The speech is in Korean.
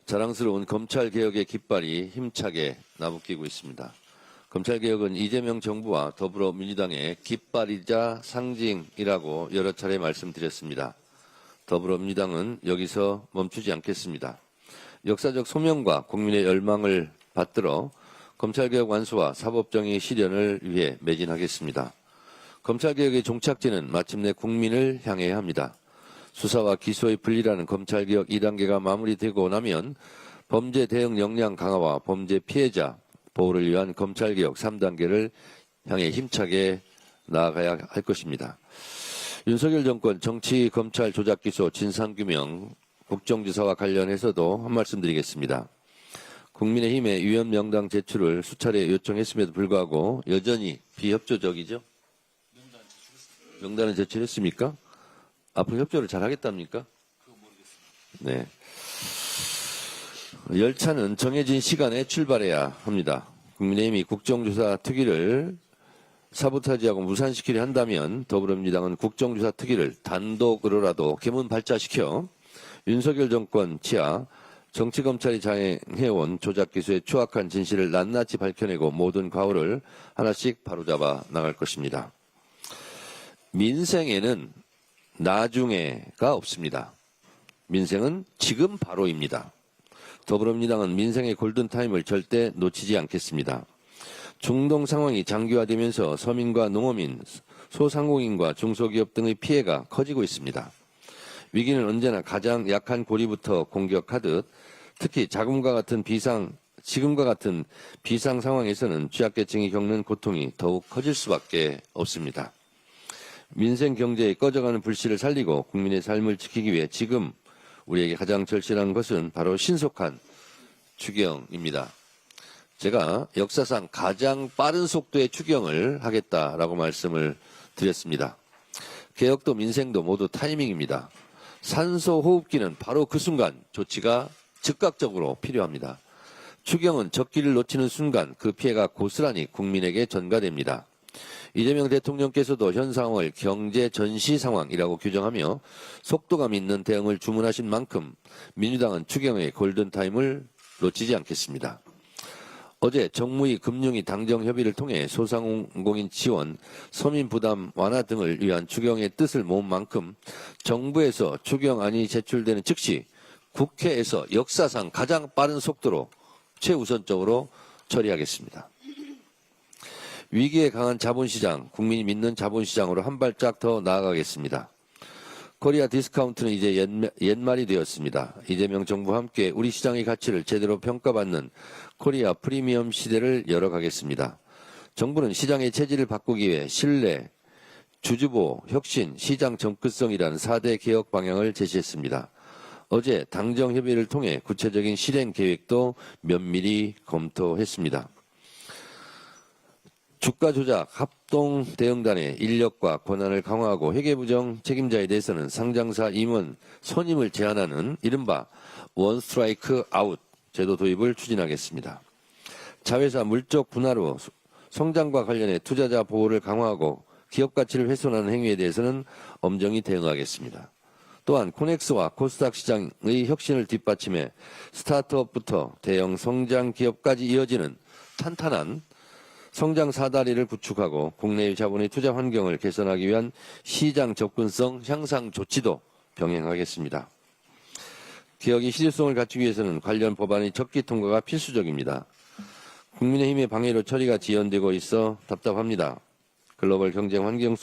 자랑스러운 검찰개혁의 깃발이 힘차게 나부끼고 있습니다. 검찰개혁은 이재명 정부와 더불어민주당의 깃발이자 상징이라고 여러 차례 말씀드렸습니다. 더불어민주당은 여기서 멈추지 않겠습니다. 역사적 소명과 국민의 열망을 받들어 검찰개혁 완수와 사법정의 실현을 위해 매진하겠습니다. 검찰개혁의 종착지는 마침내 국민을 향해야 합니다. 수사와 기소의 분리라는 검찰개혁 2단계가 마무리되고 나면 범죄 대응 역량 강화와 범죄 피해자 보호를 위한 검찰개혁 3단계를 향해 힘차게 나아가야 할 것입니다. 윤석열 정권 정치 검찰 조작기소 진상규명 국정조사와 관련해서도 한 말씀 드리겠습니다. 국민의힘의 위원명당 제출을 수차례 요청했음에도 불구하고 여전히 비협조적이죠? 명단은 제출했습니까? 앞으로 협조를 잘 하겠답니까? 네. 열차는 정해진 시간에 출발해야 합니다. 국민의힘이 국정조사 특위를 사보타지하고 무산시키려 한다면 더불어민주당은 국정조사 특위를 단독으로라도 개문 발자시켜 윤석열 정권 치하 정치검찰이 자행해온 조작기소의 추악한 진실을 낱낱이 밝혀내고 모든 과오를 하나씩 바로잡아 나갈 것입니다. 민생에는 나중에가 없습니다. 민생은 지금 바로입니다. 더불어민주당은 민생의 골든타임을 절대 놓치지 않겠습니다. 중동 상황이 장기화되면서 서민과 농어민, 소상공인과 중소기업 등의 피해가 커지고 있습니다. 위기는 언제나 가장 약한 고리부터 공격하듯 특히 지금과 같은 비상 상황에서는 취약계층이 겪는 고통이 더욱 커질 수밖에 없습니다. 민생 경제의 꺼져가는 불씨를 살리고 국민의 삶을 지키기 위해 지금 우리에게 가장 절실한 것은 바로 신속한 추경입니다. 제가 역사상 가장 빠른 속도의 추경을 하겠다라고 말씀을 드렸습니다. 개혁도 민생도 모두 타이밍입니다. 산소호흡기는 바로 그 순간 조치가 즉각적으로 필요합니다. 추경은 적기를 놓치는 순간 그 피해가 고스란히 국민에게 전가됩니다. 이재명 대통령께서도 현 상황을 경제 전시 상황이라고 규정하며 속도감 있는 대응을 주문하신 만큼 민주당은 추경의 골든타임을 놓치지 않겠습니다. 어제 정무위 금융위 당정 협의를 통해 소상공인 지원, 서민 부담 완화 등을 위한 추경의 뜻을 모은 만큼 정부에서 추경안이 제출되는 즉시 국회에서 역사상 가장 빠른 속도로 최우선적으로 처리하겠습니다. 위기에 강한 자본시장, 국민이 믿는 자본시장으로 한 발짝 더 나아가겠습니다. 코리아 디스카운트는 이제 옛말이 되었습니다. 이재명 정부와 함께 우리 시장의 가치를 제대로 평가받는 코리아 프리미엄 시대를 열어가겠습니다. 정부는 시장의 체질을 바꾸기 위해 신뢰, 주주보호, 혁신, 시장 접근성이라는 4대 개혁 방향을 제시했습니다. 어제 당정 협의를 통해 구체적인 실행 계획도 면밀히 검토했습니다. 주가 조작 합동 대응단의 인력과 권한을 강화하고 회계부정 책임자에 대해서는 상장사 임원 선임을 제한하는 이른바 원 스트라이크 아웃 제도 도입을 추진하겠습니다. 자회사 물적 분할 후 성장과 관련해 투자자 보호를 강화하고 기업 가치를 훼손하는 행위에 대해서는 엄정히 대응하겠습니다. 또한 코넥스와 코스닥 시장의 혁신을 뒷받침해 스타트업부터 대형 성장 기업까지 이어지는 탄탄한 성장 사다리를 구축하고 국내의 자본의 투자 환경을 개선하기 위한 시장 접근성 향상 조치도 병행하겠습니다. 개혁의 실효성을 갖추기 위해서는 관련 법안의 적기 통과가 필수적입니다. 국민의힘의 방해로 처리가 지연되고 있어 답답합니다. 글로벌 경쟁 환경